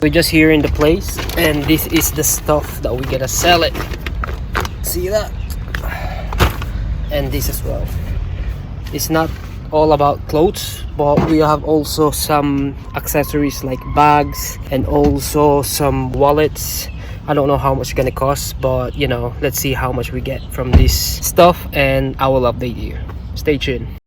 We're just here in the place, and this is the stuff that we gotta sell it. See that? And this as well. It's not all about clothes, but we have also some accessories like bags and also some wallets. I don't know how much it's gonna cost, but you know, let's see how much we get from this stuff and I will update you. Stay tuned.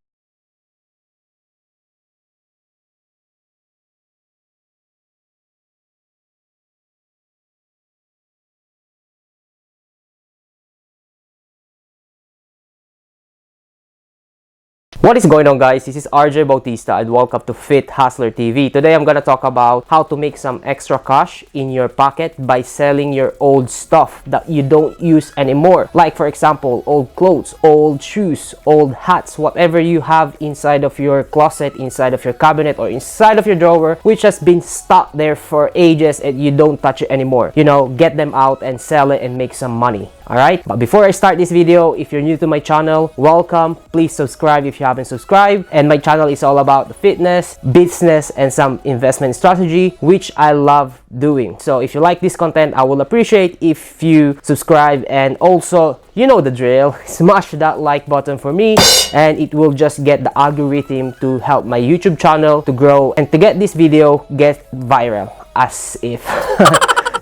What is going on, guys? This is RJ Bautista and welcome to Fit Hustler TV. Today I'm gonna talk about how to make some extra cash in your pocket by selling your old stuff that you don't use anymore. Like for example, old clothes, old shoes, old hats, whatever you have inside of your closet, inside of your cabinet, or inside of your drawer, which has been stuck there for ages and you don't touch it anymore. You know, get them out and sell it and make some money. Alright, but before I start this video, if you're new to my channel, welcome. Please subscribe if you haven't subscribed. And my channel is all about fitness, business, and some investment strategy, which I love doing. So if you like this content, I will appreciate if you subscribe, and also, you know the drill, smash that like button for me, and it will just get the algorithm to help my YouTube channel to grow and to get this video get viral, as if.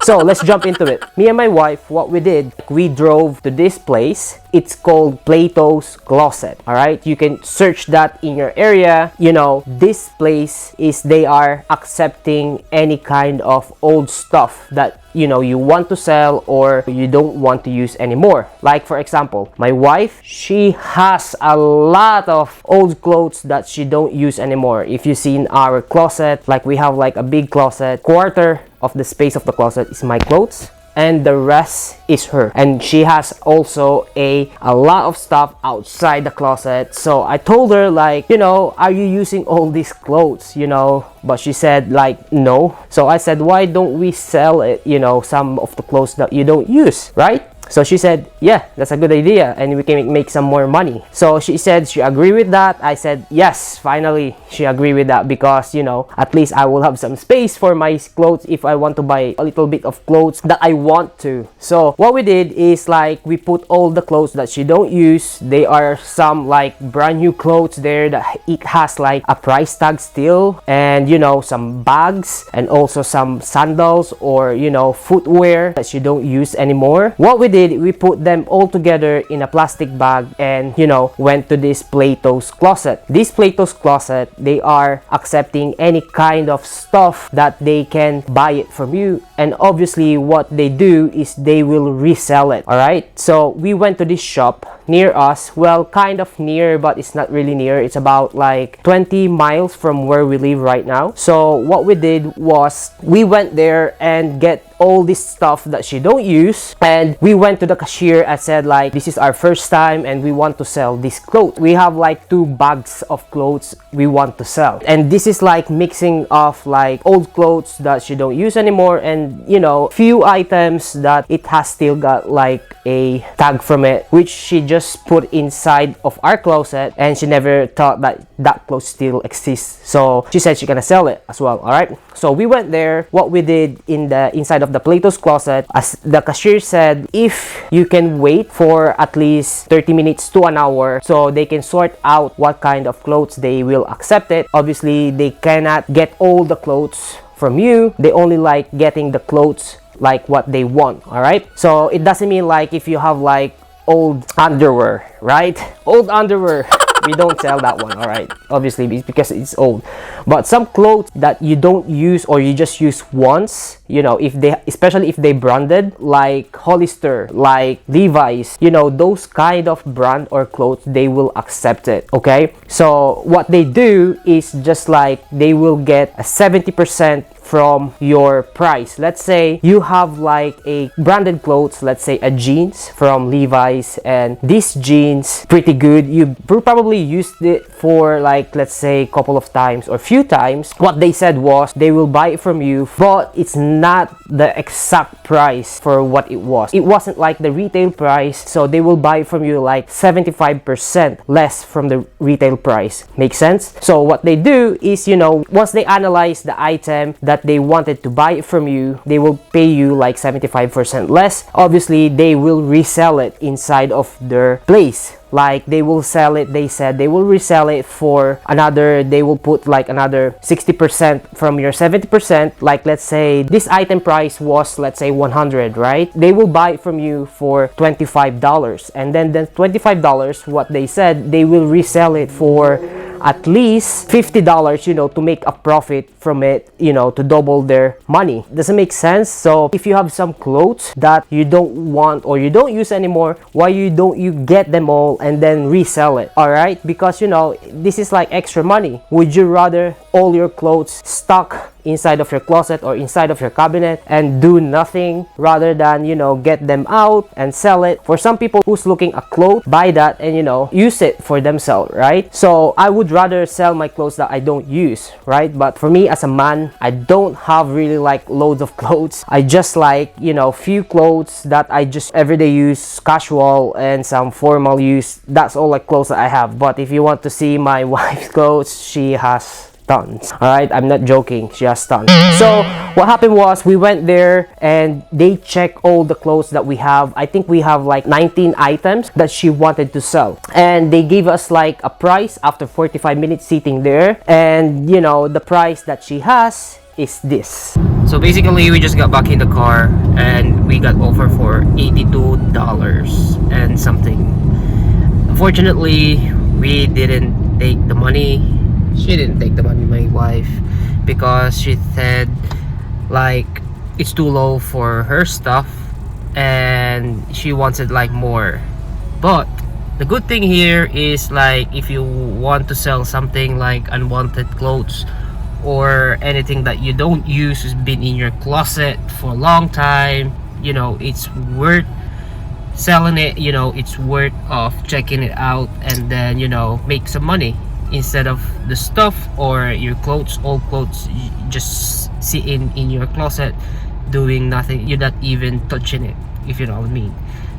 So let's jump into it. Me and my wife, what we did, we drove to this place. It's called Plato's Closet. All right, you can search that in your area. You know, this place is, they are accepting any kind of old stuff that you know you want to sell or you don't want to use anymore. Like for example, my wife, she has a lot of old clothes that she don't use anymore. If you see in our closet, like we have like a big closet, quarter of the space of the closet is my clothes and the rest is her. And she has also a lot of stuff outside the closet. So I told her, like, you know, are you using all these clothes, you know? But she said like no. So I said, why don't we sell it, you know, some of the clothes that you don't use, right? So she said, yeah, that's a good idea, and we can make some more money. So she said she agreed with that. I said, yes, finally she agreed with that, because, you know, at least I will have some space for my clothes if I want to buy a little bit of clothes that I want to. So what we did is, like, we put all the clothes that she don't use. They are some like brand new clothes there that it has like a price tag still, and you know, some bags and also some sandals or, you know, footwear that she don't use anymore. What we did, we put them all together in a plastic bag and, you know, went to this Plato's Closet. This Plato's Closet, they are accepting any kind of stuff that they can buy it from you, and obviously what they do is they will resell it. All right, so we went to this shop near us. Well, kind of near, but it's not really near. It's about like 20 miles from where we live right now. So what we did was we went there and get all this stuff that she don't use, and we went to the cashier and said, like, this is our first time and we want to sell this clothes. We have like 2 bags of clothes we want to sell, and this is like mixing of like old clothes that she don't use anymore, and you know, few items that it has still got like a tag from it, which she just put inside of our closet, and she never thought that that clothes still exists. So she said she's gonna sell it as well. All right, so we went there. What we did in the inside of the Plato's Closet, as the cashier said, if you can wait for at least 30 minutes to an hour so they can sort out what kind of clothes they will accept it. Obviously they cannot get all the clothes from you. They only like getting the clothes like what they want. All right, so it doesn't mean like if you have like old underwear, right? Old underwear we don't sell that one. All right, obviously because it's old. But some clothes that you don't use or you just use once, you know, if they, especially if they branded, like Hollister, like Levi's, you know, those kind of brand or clothes, they will accept it. Okay, so what they do is just like they will get a 70% from your price. Let's say you have like a branded clothes, let's say a jeans from Levi's, and this jeans pretty good, you probably used it for like, let's say, a couple of times or few times. What they said was they will buy it from you, but it's not the exact price for what it was. It wasn't like the retail price, so they will buy from you like 75% less from the retail price. Make sense? So what they do is, you know, once they analyze the item that they wanted to buy from you, they will pay you like 75% less. Obviously, they will resell it inside of their place. Like they will sell it, they said they will resell it for another, they will put like another 60% from your 70%. Like let's say this item price was, let's say 100, right? They will buy it from you for $25, and then the $25, what they said, they will resell it for at least $50, you know, to make a profit from it, you know, to double their money. Doesn't make sense? So if you have some clothes that you don't want or you don't use anymore, why don't you get them all and then resell it? All right, because you know, this is like extra money. Would you rather all your clothes stuck inside of your closet or inside of your cabinet and do nothing, rather than, you know, get them out and sell it? For some people who's looking at clothes, buy that and, you know, use it for themselves, right? So I would rather sell my clothes that I don't use, right? But for me as a man, I don't have really like loads of clothes. I just like, you know, few clothes that I just everyday use, casual, and some formal use. That's all like clothes that I have. But if you want to see my wife's clothes, she has tons. All right, I'm not joking, she has tons. So what happened was, we went there and they check all the clothes that we have. I think we have like 19 items that she wanted to sell, and they gave us like a price after 45 minutes sitting there, and you know, the price that she has is this. So basically, we just got back in the car and we got offered for $82 and something. Unfortunately, we didn't take the money. She didn't take the money, my wife, because she said like it's too low for her stuff and she wanted like more. But the good thing here is, like, if you want to sell something like unwanted clothes or anything that you don't use, has been in your closet for a long time, you know, it's worth selling it. You know, it's worth of checking it out and then, you know, make some money, instead of the stuff or your clothes, old clothes, just sitting in your closet doing nothing. You're not even touching it, if you know what I mean.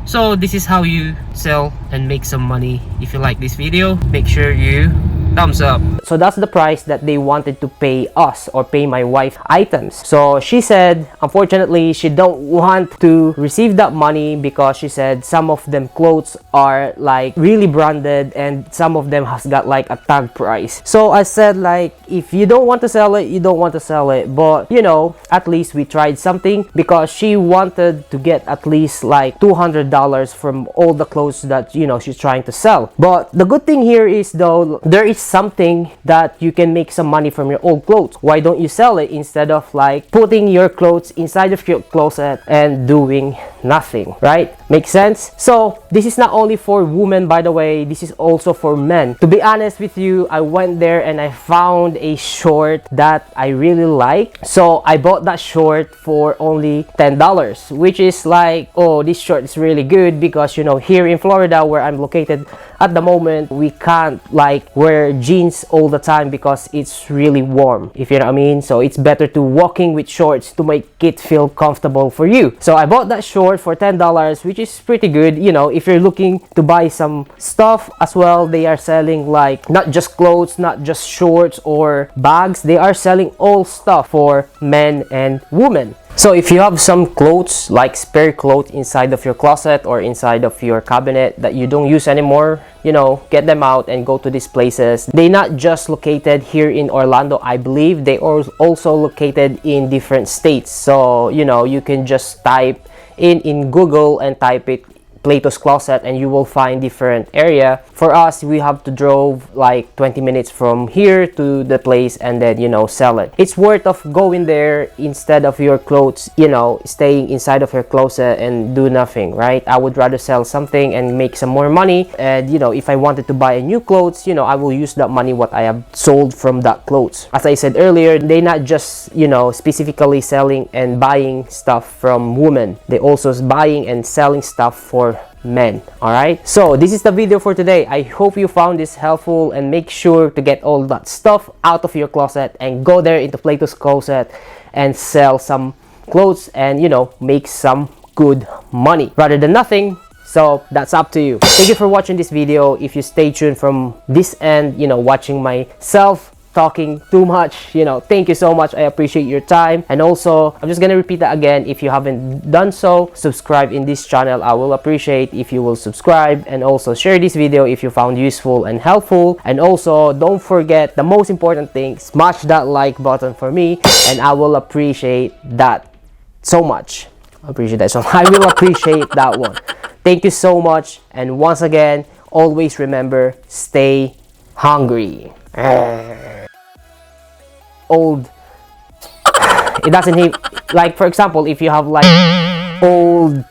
So this is how you sell and make some money. If you like this video, make sure you thumbs up. So that's the price that they wanted to pay us, or pay my wife, items. So she said unfortunately she don't want to receive that money, because she said some of them clothes are like really branded and some of them has got like a tag price. So I said, like, if you don't want to sell it, you don't want to sell it, but you know, at least we tried something, because she wanted to get at least like $200 from all the clothes that, you know, she's trying to sell. But the good thing here is, though, there is something that you can make some money from your old clothes. Why don't you sell it, instead of like putting your clothes inside of your closet and doing nothing, right? Makes sense? So this is not only for women, by the way, this is also for men. To be honest with you, I went there and I found a short that I really like, so I bought that short for only $10, which is like, oh, this short is really good, because you know, here in Florida where I'm located at the moment, we can't like wear jeans all the time because it's really warm, if you know what I mean. So it's better to walking with shorts to make it feel comfortable for you. So I bought that short for $10, which is pretty good. You know, if you're looking to buy some stuff as well, they are selling like not just clothes, not just shorts or bags, they are selling all stuff for men and women. So if you have some clothes, like spare clothes inside of your closet or inside of your cabinet that you don't use anymore, you know, get them out and go to these places. They're not just located here in Orlando, I believe. They are also located in different states. So, you know, you can just type in Google and type it Plato's Closet and you will find different area. For us, we have to drove like 20 minutes from here to the place and then, you know, sell it. It's worth of going there instead of your clothes, you know, staying inside of your closet and do nothing, right? I would rather sell something and make some more money. And, you know, if I wanted to buy a new clothes, you know, I will use that money what I have sold from that clothes. As I said earlier, they not just, you know, specifically selling and buying stuff from women. They also buying and selling stuff for men. All right, so this is the video for today. I hope you found this helpful, and make sure to get all that stuff out of your closet and go there into Plato's Closet and sell some clothes and, you know, make some good money rather than nothing. So that's up to you. Thank you for watching this video. If you stay tuned from this end, you know, watching myself talking too much, you know, thank you so much. I appreciate your time. And also, I'm just gonna repeat that again. If you haven't done so, subscribe in this channel. I will appreciate if you will subscribe, and also share this video if you found useful and helpful. And also, don't forget the most important thing, smash that like button for me, and I will appreciate that so much. I will appreciate that one. Thank you so much, and once again, always remember, stay hungry. Old, it doesn't have, like, for example, if you have like old